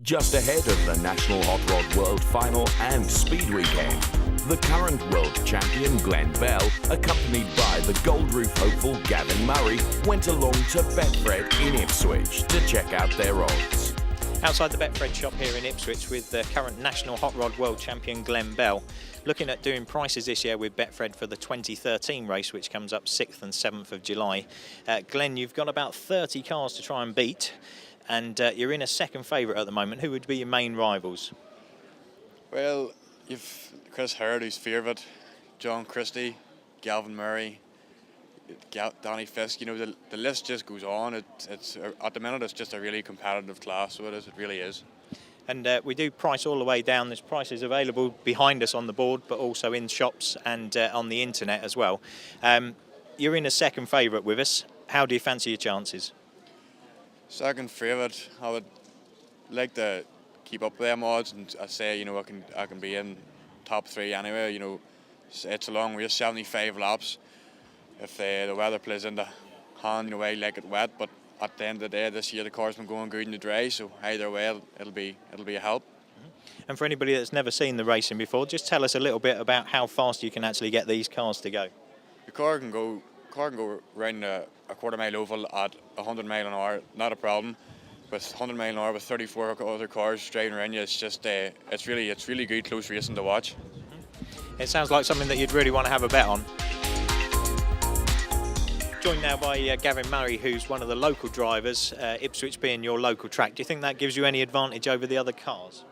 Just ahead of the National Hot Rod World Final and Speed Weekend, the current world champion Glenn Bell, accompanied by the Gold Roof hopeful Gavin Murray, went along to BetFred in Ipswich to check out their odds. Outside the BetFred shop here in Ipswich with the current National Hot Rod World Champion Glenn Bell, looking at doing prices this year with BetFred for the 2013 race, which comes up 6th and 7th of July. Glenn, you've got about 30 cars to try and beat, and you're in a second favourite at the moment. Who would be your main rivals? Well, you've Chris Hurd, who's favourite, John Christie, Gavin Murray, Danny Fisk. You know, the list just goes on. It's at the minute it's just a really competitive class, so it really is. And we do price all the way down. There's prices available behind us on the board, but also in shops and on the internet as well. You're in a second favourite with us. How do you fancy your chances? Second favourite, I would like to keep up with them odds, and I say, you know, I can be in top 3 anyway. You know, it's a long race, 75 laps. If the weather plays into hand, you know, I like it wet, but at the end of the day, this year the car's been going good in the dry, so either way it'll be a help. And for anybody that's never seen the racing before, just tell us a little bit about how fast you can actually get these cars to go. The car can go round a quarter-mile oval at 100 mile an hour, not a problem. With 100 mile an hour with 34 other cars driving around you, it's just it's really good close racing to watch. It sounds like something that you'd really want to have a bet on. Joined now by Gavin Murray, who's one of the local drivers, Ipswich being your local track. Do you think that gives you any advantage over the other cars?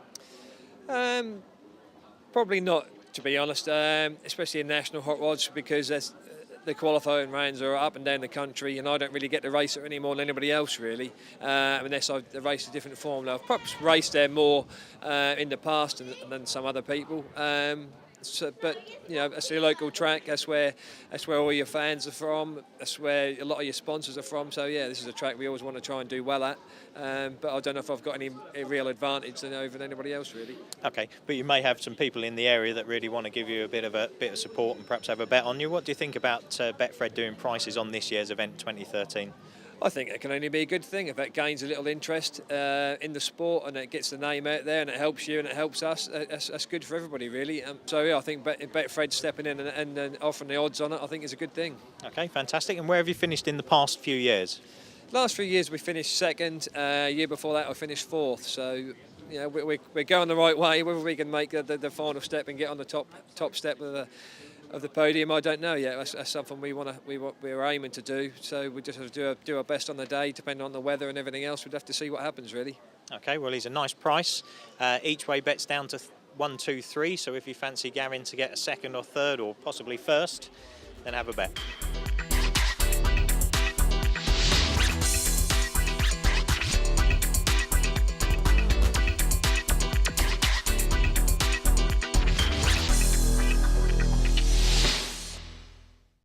Probably not, to be honest, especially in national hot rods, because the qualifying rounds are up and down the country, and I don't really get to race it any more than anybody else, really, unless I race a different formula. I've perhaps raced there more in the past than some other people. But you know, it's a local track. That's where all your fans are from. That's where a lot of your sponsors are from. So yeah, this is a track we always want to try and do well at. But I don't know if I've got any real advantage over anybody else, really. Okay, but you may have some people in the area that really want to give you a bit of support and perhaps have a bet on you. What do you think about BetFred doing prices on this year's event 2013? I think it can only be a good thing if it gains a little interest in the sport and it gets the name out there and it helps you and it helps us. That's good for everybody, really. So yeah, I think BetFred stepping in and offering the odds on it, I think is a good thing. Okay, fantastic. And where have you finished in the past few years? Last few years we finished second. Year before that I finished fourth. So you know, we're going the right way. Whether we can make the final step and get on the top step of the podium, I don't know yet. That's something we're aiming to do. So we just have to do our best on the day, depending on the weather and everything else. We'd have to see what happens, really. Okay, well, he's a nice price. Each way bets down to 1, 2, 3. So if you fancy Gavin to get a second or third or possibly first, then have a bet.